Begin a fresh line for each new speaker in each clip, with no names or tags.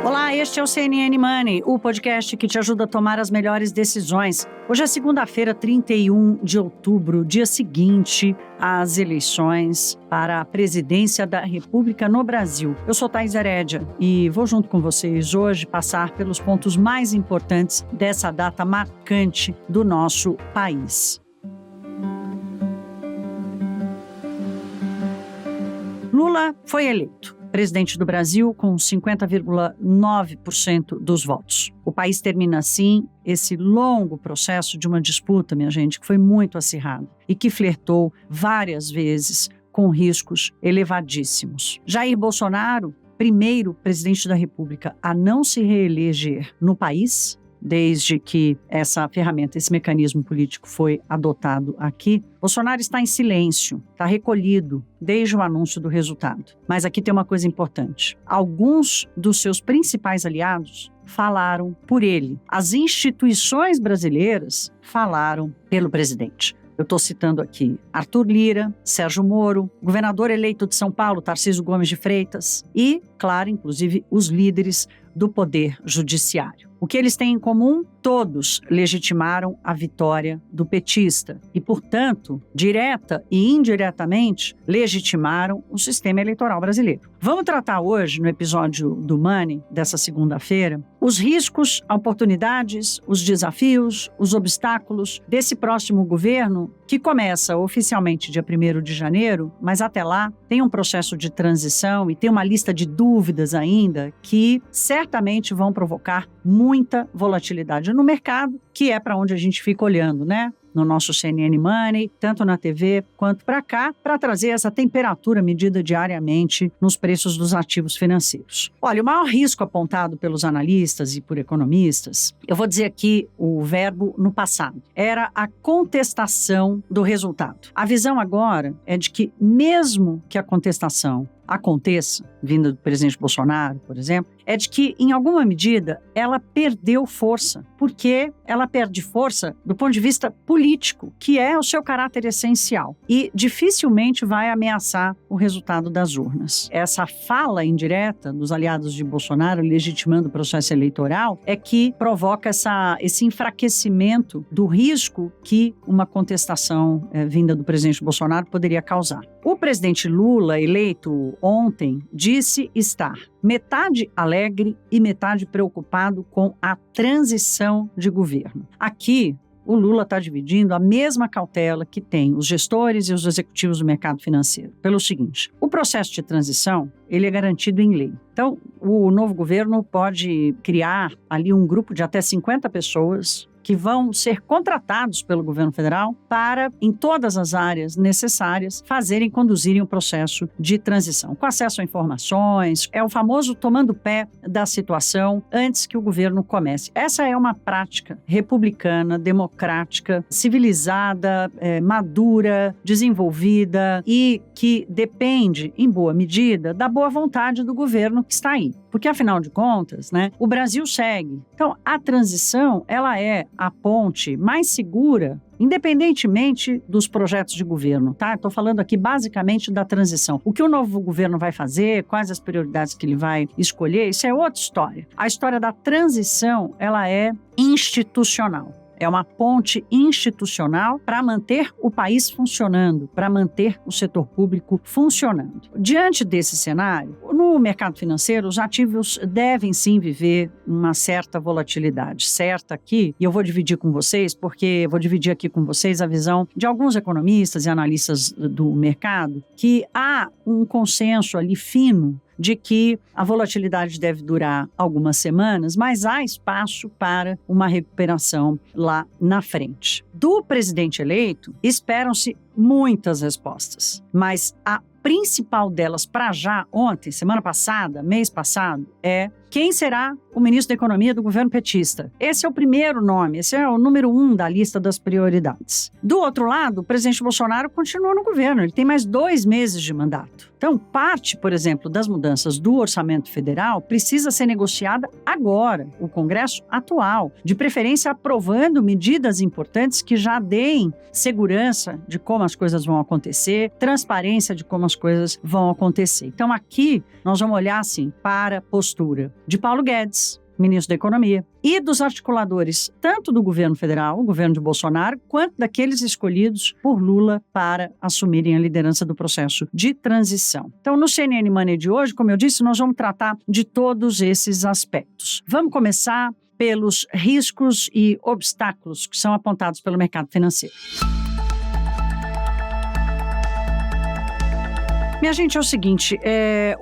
Olá, este é o CNN Money, o podcast que te ajuda a tomar as melhores decisões. Hoje é segunda-feira, 31 de outubro, dia seguinte às eleições para a presidência da República no Brasil. Eu sou Thaís Herédia e vou junto com vocês hoje passar pelos pontos mais importantes dessa data marcante do nosso país. Lula foi eleito presidente do Brasil com 50,9% dos votos. O país termina assim esse longo processo de uma disputa, minha gente, que foi muito acirrada e que flertou várias vezes com riscos elevadíssimos. Jair Bolsonaro, primeiro presidente da República a não se reeleger no país, desde que essa ferramenta, esse mecanismo político foi adotado aqui, Bolsonaro está em silêncio, está recolhido desde o anúncio do resultado. Mas aqui tem uma coisa importante. Alguns dos seus principais aliados falaram por ele. As instituições brasileiras falaram pelo presidente. Eu estou citando aqui Arthur Lira, Sérgio Moro, governador eleito de São Paulo, Tarcísio Gomes de Freitas e, claro, inclusive os líderes do Poder Judiciário. O que eles têm em comum? Todos legitimaram a vitória do petista e, portanto, direta e indiretamente, legitimaram o sistema eleitoral brasileiro. Vamos tratar hoje, no episódio do Money, dessa segunda-feira, os riscos, oportunidades, os desafios, os obstáculos desse próximo governo que começa oficialmente dia 1º de janeiro, mas até lá tem um processo de transição e tem uma lista de dúvidas ainda que certamente vão provocar muita volatilidade no mercado, que é para onde a gente fica olhando, né? No nosso CNN Money, tanto na TV quanto para cá, para trazer essa temperatura medida diariamente nos preços dos ativos financeiros. Olha, o maior risco apontado pelos analistas e por economistas, eu vou dizer aqui o verbo no passado, era a contestação do resultado. A visão agora é de que mesmo que a contestação aconteça, vinda do presidente Bolsonaro, por exemplo, é de que, em alguma medida, ela perdeu força, porque ela perde força do ponto de vista político, que é o seu caráter essencial, e dificilmente vai ameaçar o resultado das urnas. Essa fala indireta dos aliados de Bolsonaro, legitimando o processo eleitoral, é que provoca esse enfraquecimento do risco que uma contestação vinda do presidente Bolsonaro poderia causar. O presidente Lula, eleito ontem, disse estar metade alegre e metade preocupado com a transição de governo. Aqui, o Lula está dividindo a mesma cautela que tem os gestores e os executivos do mercado financeiro. Pelo seguinte, o processo de transição, ele é garantido em lei. Então, o novo governo pode criar ali um grupo de até 50 pessoas que vão ser contratados pelo governo federal para, em todas as áreas necessárias, conduzirem o processo de transição, com acesso a informações, é o famoso tomando pé da situação antes que o governo comece. Essa é uma prática republicana, democrática, civilizada, madura, desenvolvida e que depende, em boa medida, da boa vontade do governo que está aí. Porque, afinal de contas, né, o Brasil segue. Então, a transição, ela é a ponte mais segura, independentemente dos projetos de governo, tá? Estou falando aqui basicamente da transição. O que o novo governo vai fazer, quais as prioridades que ele vai escolher, isso é outra história. A história da transição, ela é institucional. É uma ponte institucional para manter o país funcionando, para manter o setor público funcionando. Diante desse cenário, no mercado financeiro, os ativos devem sim viver uma certa volatilidade. Certa aqui, e eu vou dividir com vocês, porque vou dividir aqui com vocês a visão de alguns economistas e analistas do mercado, que há um consenso ali fino de que a volatilidade deve durar algumas semanas, mas há espaço para uma recuperação lá na frente. Do presidente eleito, esperam-se muitas respostas, mas a principal delas para já, ontem, semana passada, mês passado, é quem será o ministro da Economia do governo petista. Esse é o primeiro nome, esse é o número 1 da lista das prioridades. Do outro lado, o presidente Bolsonaro continua no governo, ele tem mais 2 meses de mandato. Então, parte, por exemplo, das mudanças do orçamento federal precisa ser negociada agora, o Congresso atual, de preferência aprovando medidas importantes que já deem segurança de como as coisas vão acontecer, transparência de como as coisas vão acontecer. Então, aqui, nós vamos olhar, assim, para a postura de Paulo Guedes, ministro da Economia, e dos articuladores tanto do governo federal, o governo de Bolsonaro, quanto daqueles escolhidos por Lula para assumirem a liderança do processo de transição. Então, no CNN Money de hoje, como eu disse, nós vamos tratar de todos esses aspectos. Vamos começar pelos riscos e obstáculos que são apontados pelo mercado financeiro. Minha gente, é o seguinte,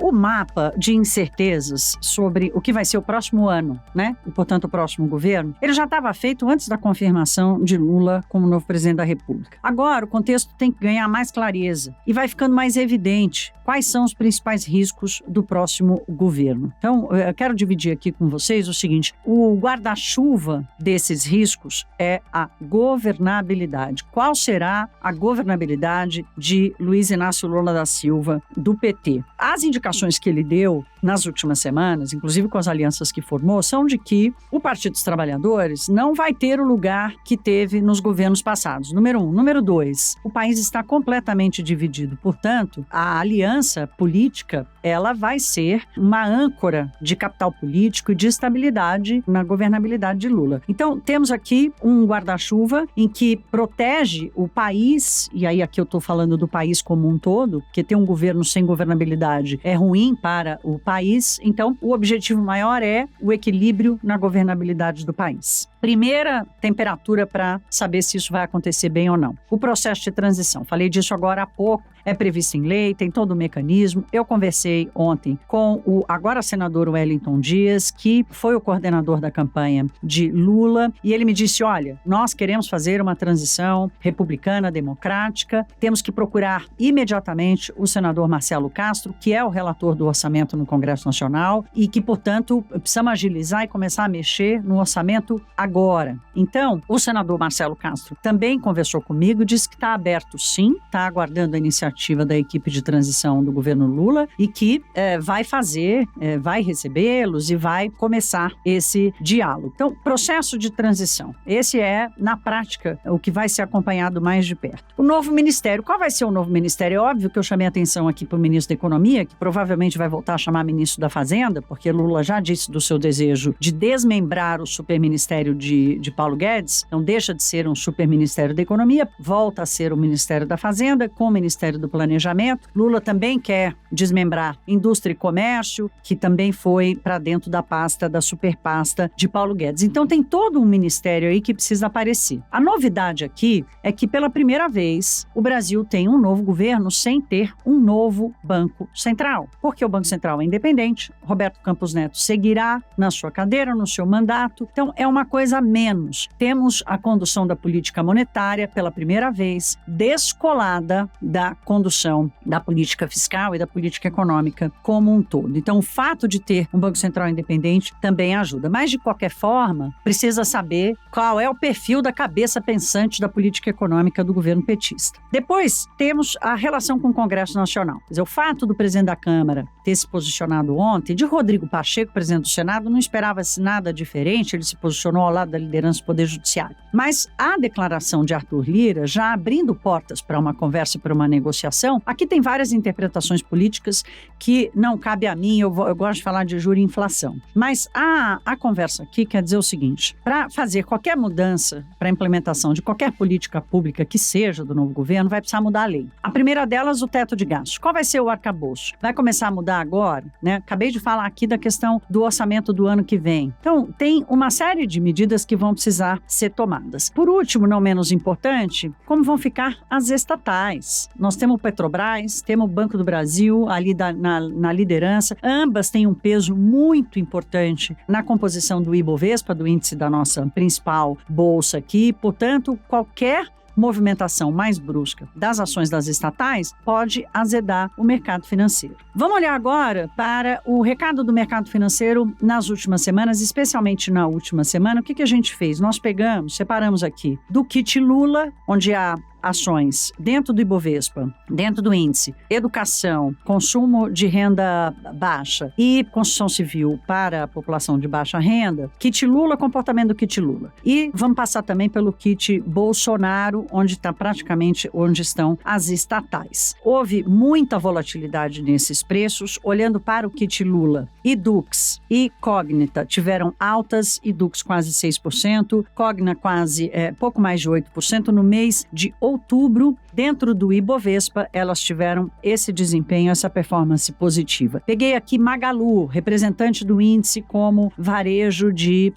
o mapa de incertezas sobre o que vai ser o próximo ano, né? E, portanto, o próximo governo, ele já estava feito antes da confirmação de Lula como novo presidente da República. Agora, o contexto tem que ganhar mais clareza e vai ficando mais evidente quais são os principais riscos do próximo governo. Então, eu quero dividir aqui com vocês o seguinte, o guarda-chuva desses riscos é a governabilidade. Qual será a governabilidade de Luiz Inácio Lula da Silva do PT? As indicações que ele deu nas últimas semanas, inclusive com as alianças que formou, são de que o Partido dos Trabalhadores não vai ter o lugar que teve nos governos passados. Número 1. Número 2, o país está completamente dividido. Portanto, a aliança política, ela vai ser uma âncora de capital político e de estabilidade na governabilidade de Lula. Então, temos aqui um guarda-chuva em que protege o país, e aí aqui eu estou falando do país como um todo, porque ter um governo sem governabilidade é ruim para o país. Então, o objetivo maior é o equilíbrio na governabilidade do país. Primeira temperatura para saber se isso vai acontecer bem ou não. O processo de transição. Falei disso agora há pouco. É previsto em lei, tem todo o mecanismo. Eu conversei ontem com o agora senador Wellington Dias, que foi o coordenador da campanha de Lula, e ele me disse, olha, nós queremos fazer uma transição republicana, democrática, temos que procurar imediatamente o senador Marcelo Castro, que é o relator do orçamento no Congresso Nacional, e que, portanto, precisamos agilizar e começar a mexer no orçamento agora. Então, o senador Marcelo Castro também conversou comigo, disse que está aberto sim, está aguardando a iniciativa da equipe de transição do governo Lula e que vai recebê-los e vai começar esse diálogo. Então, processo de transição. Esse é, na prática, o que vai ser acompanhado mais de perto. O novo ministério. Qual vai ser o novo ministério? É óbvio que eu chamei a atenção aqui para o ministro da Economia, que provavelmente vai voltar a chamar ministro da Fazenda, porque Lula já disse do seu desejo de desmembrar o superministério de Paulo Guedes. Então, deixa de ser um superministério da Economia, volta a ser o Ministério da Fazenda, com o Ministério do Planejamento. Lula também quer desmembrar Indústria e Comércio, que também foi para dentro da pasta, da superpasta de Paulo Guedes. Então tem todo um ministério aí que precisa aparecer. A novidade aqui é que pela primeira vez o Brasil tem um novo governo sem ter um novo Banco Central. Porque o Banco Central é independente, Roberto Campos Neto seguirá na sua cadeira, no seu mandato. Então é uma coisa a menos. Temos a condução da política monetária pela primeira vez descolada da condução da política fiscal e da política econômica como um todo. Então, o fato de ter um Banco Central independente também ajuda. Mas, de qualquer forma, precisa saber qual é o perfil da cabeça pensante da política econômica do governo petista. Depois, temos a relação com o Congresso Nacional. Quer dizer, o fato do presidente da Câmara ter se posicionado ontem, de Rodrigo Pacheco, presidente do Senado, não esperava-se nada diferente, ele se posicionou ao lado da liderança do Poder Judiciário. Mas a declaração de Arthur Lira, já abrindo portas para uma conversa, para uma negociação, aqui tem várias interpretações políticas que não cabe a mim, eu gosto de falar de juros e inflação. Mas a conversa aqui quer dizer o seguinte, para fazer qualquer mudança para a implementação de qualquer política pública que seja do novo governo, vai precisar mudar a lei. A primeira delas, o teto de gastos. Qual vai ser o arcabouço? Vai começar a mudar agora, né? Acabei de falar aqui da questão do orçamento do ano que vem. Então, tem uma série de medidas que vão precisar ser tomadas. Por último, não menos importante, como vão ficar as estatais. Nós temos o Petrobras, temos o Banco do Brasil ali na liderança. Ambas têm um peso muito importante na composição do Ibovespa, do índice da nossa principal bolsa aqui. Portanto, qualquer movimentação mais brusca das ações das estatais pode azedar o mercado financeiro. Vamos olhar agora para o recado do mercado financeiro nas últimas semanas, especialmente na última semana. O que a gente fez? Nós separamos aqui do kit Lula, onde há ações dentro do Ibovespa, dentro do índice, educação, consumo de renda baixa e construção civil para a população de baixa renda, kit Lula, comportamento do kit Lula. E vamos passar também pelo kit Bolsonaro, onde está praticamente onde estão as estatais. Houve muita volatilidade nesses preços. Olhando para o kit Lula, Dux e Cognita tiveram altas, Dux quase 6%, Cogna quase pouco mais de 8%. No mês de outubro, dentro do Ibovespa, elas tiveram esse desempenho, essa performance positiva. Peguei aqui Magalu, representante do índice como varejo de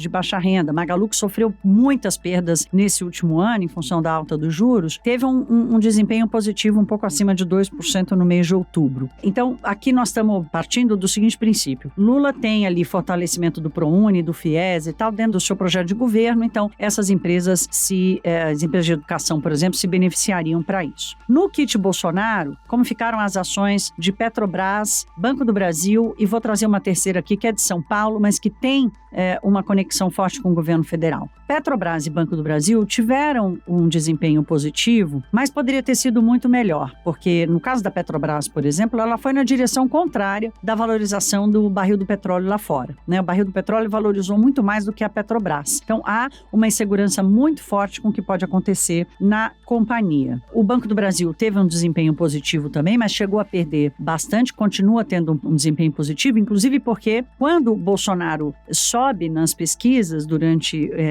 baixa renda. Magalu, que sofreu muitas perdas nesse último ano, em função da alta dos juros, teve um desempenho positivo um pouco acima de 2% no mês de outubro. Então, aqui nós estamos partindo do seguinte princípio. Lula tem ali fortalecimento do ProUni, do FIES e tal, dentro do seu projeto de governo. Então, essas empresas, as empresas de educação, por exemplo, se beneficiariam para isso. No kit Bolsonaro, como ficaram as ações de Petrobras, Banco do Brasil, e vou trazer uma terceira aqui, que é de São Paulo, mas que tem uma conexão forte com o governo federal. Petrobras e Banco do Brasil tiveram um desempenho positivo, mas poderia ter sido muito melhor, porque no caso da Petrobras, por exemplo, ela foi na direção contrária da valorização do barril do petróleo lá fora, né? O barril do petróleo valorizou muito mais do que a Petrobras. Então, há uma insegurança muito forte com o que pode acontecer na companhia. O Banco do Brasil teve um desempenho positivo também, mas chegou a perder bastante, continua tendo um desempenho positivo, inclusive porque quando o Bolsonaro sobe nas pesquisas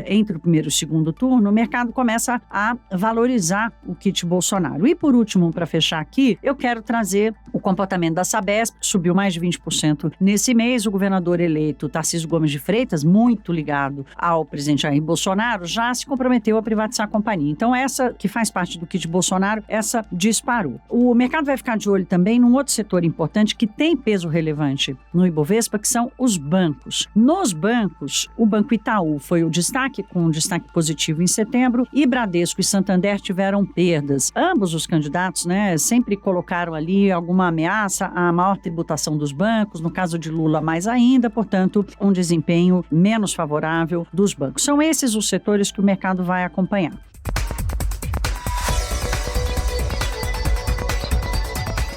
entre o primeiro e o segundo turno, o mercado começa a valorizar o kit Bolsonaro. E por último, para fechar aqui, eu quero trazer o comportamento da Sabesp, que subiu mais de 20% nesse mês. O governador eleito Tarcísio Gomes de Freitas, muito ligado ao presidente Jair Bolsonaro, já se comprometeu a privatizar a companhia. Então, essa que faz parte do kit Bolsonaro, essa disparou. O mercado vai ficar de olho também num outro setor importante que tem peso relevante no Ibovespa, que são os bancos. Nos bancos, o Banco Itaú foi o destaque, com um destaque positivo em setembro, e Bradesco e Santander tiveram perdas. Ambos os candidatos, sempre colocaram ali alguma ameaça à maior tributação dos bancos, no caso de Lula mais ainda, portanto, um desempenho menos favorável dos bancos. São esses os setores que o mercado vai acompanhar.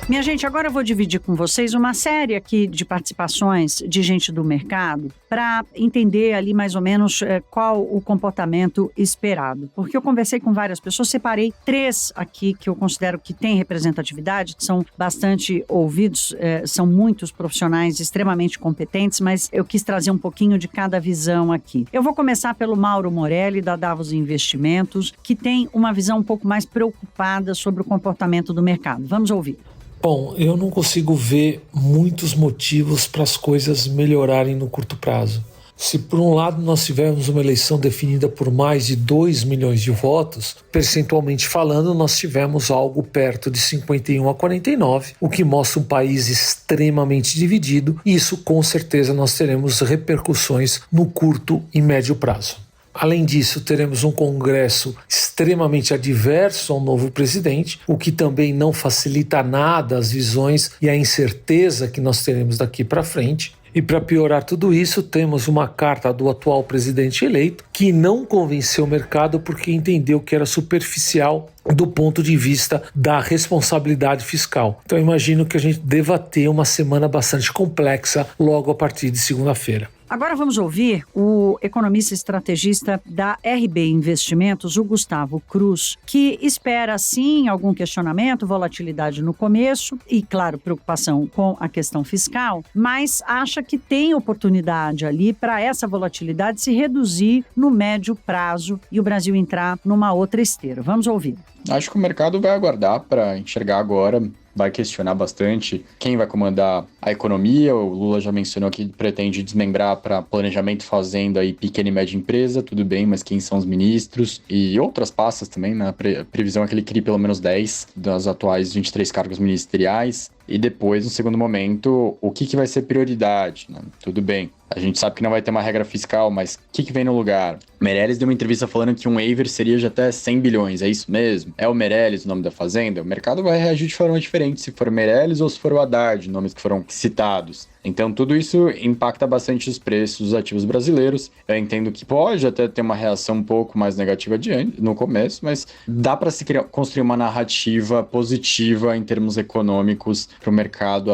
Minha gente, agora eu vou dividir com vocês uma série aqui de participações de gente do mercado para entender ali mais ou menos qual o comportamento esperado. Porque eu conversei com várias pessoas, separei 3 aqui que eu considero que têm representatividade, que são bastante ouvidos, são muitos profissionais extremamente competentes, mas eu quis trazer um pouquinho de cada visão aqui. Eu vou começar pelo Mauro Morelli, da Davos Investimentos, que tem uma visão um pouco mais preocupada sobre o comportamento do mercado. Vamos ouvir.
Bom, eu não consigo ver muitos motivos para as coisas melhorarem no curto prazo. Se por um lado nós tivermos uma eleição definida por mais de 2 milhões de votos, percentualmente falando, nós tivemos algo perto de 51 a 49, o que mostra um país extremamente dividido, e isso com certeza nós teremos repercussões no curto e médio prazo. Além disso, teremos um Congresso extremamente adverso ao novo presidente, o que também não facilita nada as visões e a incerteza que nós teremos daqui para frente. E para piorar tudo isso, temos uma carta do atual presidente eleito que não convenceu o mercado porque entendeu que era superficial do ponto de vista da responsabilidade fiscal. Então, eu imagino que a gente deva ter uma semana bastante complexa logo a partir de segunda-feira.
Agora vamos ouvir o economista estrategista da RB Investimentos, o Gustavo Cruz, que espera sim algum questionamento, volatilidade no começo e, claro, preocupação com a questão fiscal, mas acha que tem oportunidade ali para essa volatilidade se reduzir no médio prazo e o Brasil entrar numa outra esteira. Vamos ouvir.
Acho que o mercado vai aguardar para enxergar agora, vai questionar bastante quem vai comandar a economia. O Lula já mencionou que pretende desmembrar para planejamento, fazenda e pequena e média empresa, tudo bem, mas quem são os ministros? E outras pastas também, na previsão é que ele crie pelo menos 10 das atuais 23 cargos ministeriais. e depois, no segundo momento, o que vai ser prioridade, né? Tudo bem. A gente sabe que não vai ter uma regra fiscal, mas o que vem no lugar? Meirelles deu uma entrevista falando que um waiver seria de até 100 bilhões, é isso mesmo? É o Meirelles o nome da fazenda? O mercado vai reagir de forma diferente se for Meirelles ou se for o Haddad, nomes que foram citados. Então, tudo isso impacta bastante os preços dos ativos brasileiros. Eu entendo que pode até ter uma reação um pouco mais negativa no começo, mas dá para se construir uma narrativa positiva em termos econômicos para o mercado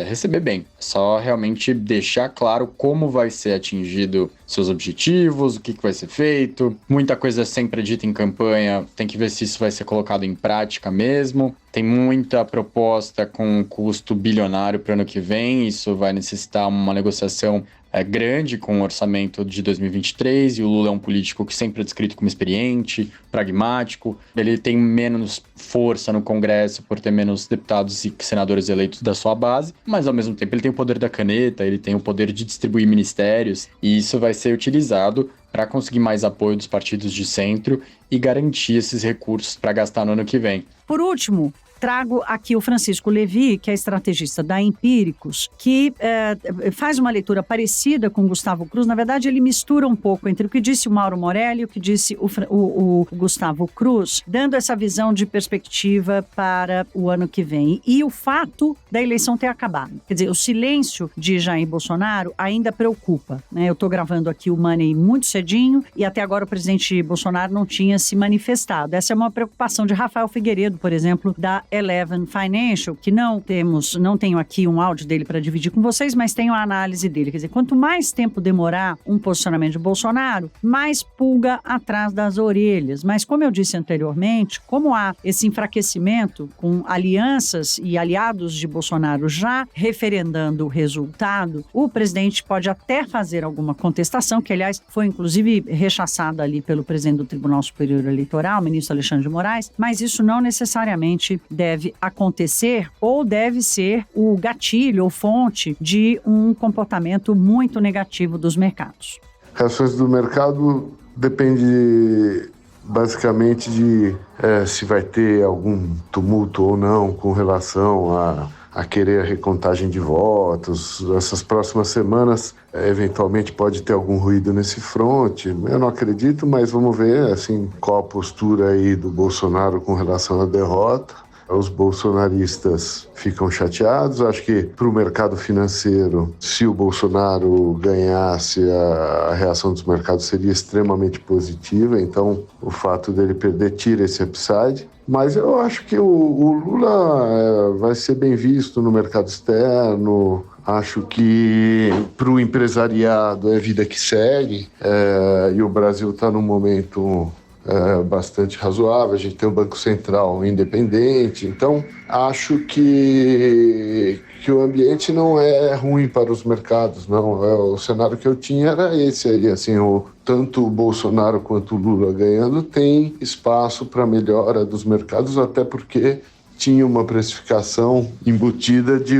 receber bem. Só realmente deixar claro como vai ser atingido seus objetivos, o que vai ser feito. Muita coisa é sempre dita em campanha, tem que ver se isso vai ser colocado em prática mesmo. Tem muita proposta com um custo bilionário para o ano que vem, isso vai necessitar uma negociação grande com o orçamento de 2023, e o Lula é um político que sempre é descrito como experiente, pragmático. Ele tem menos força no Congresso por ter menos deputados e senadores eleitos da sua base, mas ao mesmo tempo ele tem o poder da caneta, ele tem o poder de distribuir ministérios, e isso vai ser utilizado para conseguir mais apoio dos partidos de centro e garantir esses recursos para gastar no ano que vem.
Por último, trago aqui o Francisco Levi, que é estrategista da Empíricos, que faz uma leitura parecida com o Gustavo Cruz. Na verdade, ele mistura um pouco entre o que disse o Mauro Morelli e o que disse o Gustavo Cruz, dando essa visão de perspectiva para o ano que vem. E o fato da eleição ter acabado. Quer dizer, o silêncio de Jair Bolsonaro ainda preocupa, né? Eu estou gravando aqui o Money muito cedinho e até agora o presidente Bolsonaro não tinha se manifestado. Essa é uma preocupação de Rafael Figueiredo, por exemplo, da Eleven Financial, que não tenho aqui um áudio dele para dividir com vocês, mas tenho a análise dele. Quer dizer, quanto mais tempo demorar um posicionamento de Bolsonaro, mais pulga atrás das orelhas. Mas, como eu disse anteriormente, como há esse enfraquecimento com alianças e aliados de Bolsonaro já referendando o resultado, o presidente pode até fazer alguma contestação, que, aliás, foi inclusive rechaçada ali pelo presidente do Tribunal Superior Eleitoral, o ministro Alexandre de Moraes, mas isso não necessariamente deve acontecer ou deve ser o gatilho ou fonte de um comportamento muito negativo dos mercados.
Reações do mercado depende basicamente de se vai ter algum tumulto ou não com relação a querer a recontagem de votos. Essas próximas semanas, eventualmente, pode ter algum ruído nesse fronte. Eu não acredito, mas vamos ver assim, qual a postura aí do Bolsonaro com relação à derrota. Os bolsonaristas ficam chateados. Acho que para o mercado financeiro, se o Bolsonaro ganhasse, a reação dos mercados seria extremamente positiva. Então, o fato dele perder tira esse upside. Mas eu acho que o Lula vai ser bem visto no mercado externo. Acho que para o empresariado é vida que segue. E o Brasil está num momento bastante razoável. A gente tem o Banco Central independente. Então, acho que o ambiente não é ruim para os mercados, não. O cenário que eu tinha era esse aí, assim, tanto o Bolsonaro quanto o Lula ganhando tem espaço para melhora dos mercados, até porque tinha uma precificação embutida de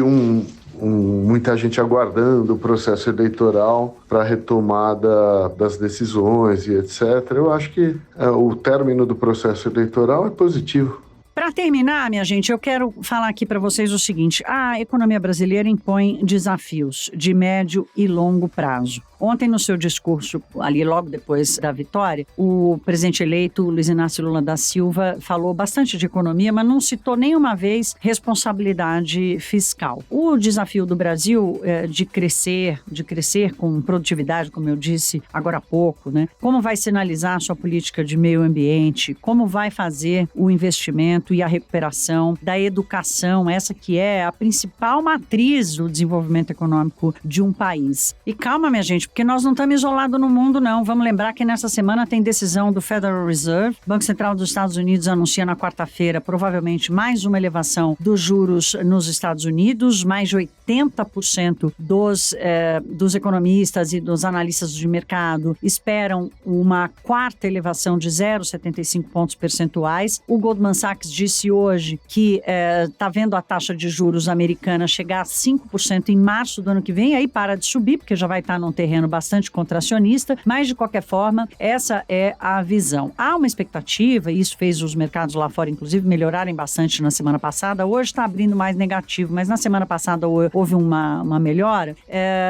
muita gente aguardando o processo eleitoral para a retomada das decisões e etc. Eu acho que o término do processo eleitoral é positivo.
Para terminar, minha gente, eu quero falar aqui para vocês o seguinte: a economia brasileira impõe desafios de médio e longo prazo. Ontem, no seu discurso, ali logo depois da vitória, o presidente eleito, Luiz Inácio Lula da Silva, falou bastante de economia, mas não citou nenhuma vez responsabilidade fiscal. O desafio do Brasil de crescer com produtividade, como eu disse agora há pouco, né? Como vai sinalizar a sua política de meio ambiente, como vai fazer o investimento e a recuperação da educação, essa que é a principal matriz do desenvolvimento econômico de um país. E calma, minha gente, porque nós não estamos isolados no mundo, não. Vamos lembrar que nessa semana tem decisão do Federal Reserve. O Banco Central dos Estados Unidos anuncia na quarta-feira, provavelmente, mais uma elevação dos juros nos Estados Unidos. Mais de 80% dos economistas e dos analistas de mercado esperam uma quarta elevação de 0,75 pontos percentuais. O Goldman Sachs disse hoje que está vendo a taxa de juros americana chegar a 5% em março do ano que vem, aí para de subir, porque já vai estar num terreno sendo bastante contracionista, mas de qualquer forma, essa é a visão. Há uma expectativa, e isso fez os mercados lá fora, inclusive, melhorarem bastante na semana passada. Hoje está abrindo mais negativo, mas na semana passada houve uma melhora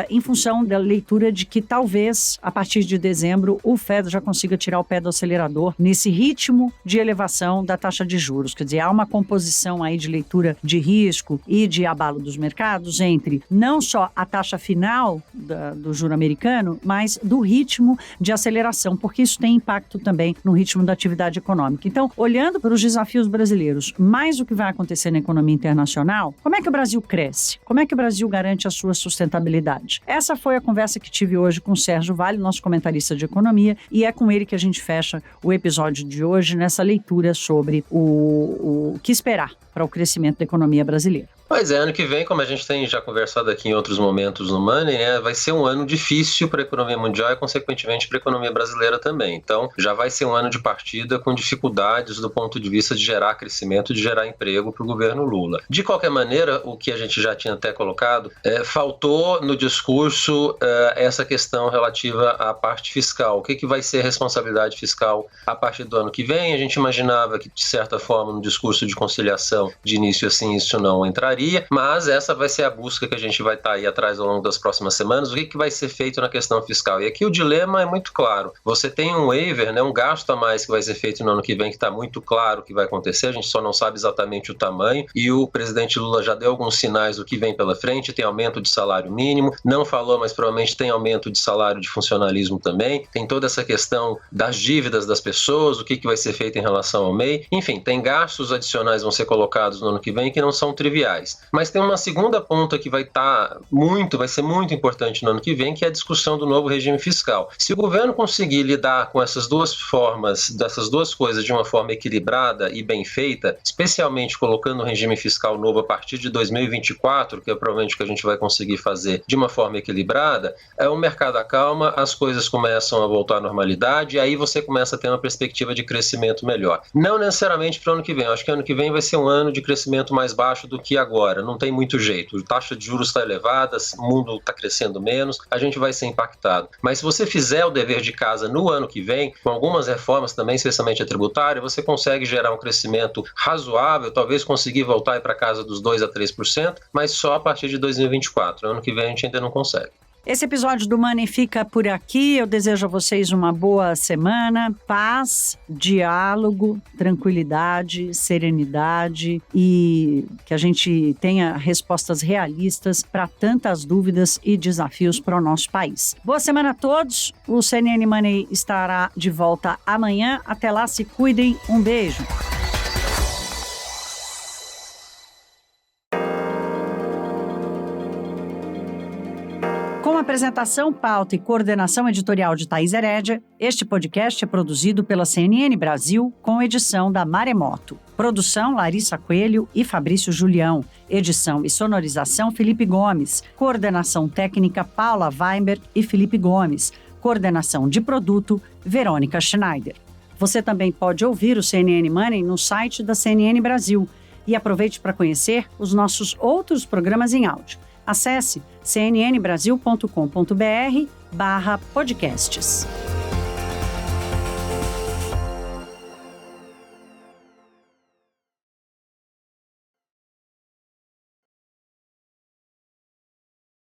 em função da leitura de que talvez, a partir de dezembro, o Fed já consiga tirar o pé do acelerador nesse ritmo de elevação da taxa de juros. Quer dizer, há uma composição aí de leitura de risco e de abalo dos mercados entre não só a taxa final do juro americano, mas do ritmo de aceleração, porque isso tem impacto também no ritmo da atividade econômica. Então, olhando para os desafios brasileiros, mais o que vai acontecer na economia internacional, como é que o Brasil cresce? Como é que o Brasil garante a sua sustentabilidade? Essa foi a conversa que tive hoje com o Sérgio Vale, nosso comentarista de economia, e é com ele que a gente fecha o episódio de hoje nessa leitura sobre o que esperar para o crescimento da economia brasileira.
Pois é, ano que vem, como a gente tem já conversado aqui em outros momentos no Money, né, vai ser um ano difícil para a economia mundial e, consequentemente, para a economia brasileira também. Então, já vai ser um ano de partida com dificuldades do ponto de vista de gerar crescimento, de gerar emprego para o governo Lula. De qualquer maneira, o que a gente já tinha até colocado, faltou no discurso essa questão relativa à parte fiscal. O que vai ser responsabilidade fiscal a partir do ano que vem? A gente imaginava que, de certa forma, no discurso de conciliação de início assim, isso não entraria, mas essa vai ser a busca que a gente vai estar aí atrás ao longo das próximas semanas, o que vai ser feito na questão fiscal. E aqui o dilema é muito claro. Você tem um waiver, né, um gasto a mais que vai ser feito no ano que vem, que está muito claro que vai acontecer, a gente só não sabe exatamente o tamanho, e o presidente Lula já deu alguns sinais do que vem pela frente, tem aumento de salário mínimo, não falou, mas provavelmente tem aumento de salário de funcionalismo também, tem toda essa questão das dívidas das pessoas, o que vai ser feito em relação ao MEI, enfim, tem gastos adicionais que vão ser colocados no ano que vem que não são triviais. Mas tem uma segunda ponta que vai ser muito importante no ano que vem, que é a discussão do novo regime fiscal. Se o governo conseguir lidar com essas duas formas, dessas duas coisas de uma forma equilibrada e bem feita, especialmente colocando o regime fiscal novo a partir de 2024, que é provavelmente o que a gente vai conseguir fazer de uma forma equilibrada, o mercado acalma, as coisas começam a voltar à normalidade e aí você começa a ter uma perspectiva de crescimento melhor. Não necessariamente para o ano que vem, eu acho que ano que vem vai ser um ano de crescimento mais baixo do que agora. Não tem muito jeito, a taxa de juros está elevada, o mundo está crescendo menos, a gente vai ser impactado. Mas se você fizer o dever de casa no ano que vem, com algumas reformas também, especialmente a tributária, você consegue gerar um crescimento razoável, talvez conseguir voltar para casa dos 2% a 3%, mas só a partir de 2024. Ano que vem a gente ainda não consegue.
Esse episódio do Money fica por aqui. Eu desejo a vocês uma boa semana, paz, diálogo, tranquilidade, serenidade e que a gente tenha respostas realistas para tantas dúvidas e desafios para o nosso país. Boa semana a todos. O CNN Money estará de volta amanhã. Até lá, se cuidem. Um beijo. Com apresentação, pauta e coordenação editorial de Thaís Herédia, este podcast é produzido pela CNN Brasil com edição da Maremoto. Produção Larissa Coelho e Fabrício Julião. Edição e sonorização Felipe Gomes. Coordenação técnica Paula Weinberg e Felipe Gomes. Coordenação de produto Verônica Schneider. Você também pode ouvir o CNN Money no site da CNN Brasil e aproveite para conhecer os nossos outros programas em áudio. Acesse cnnbrasil.com.br/podcasts.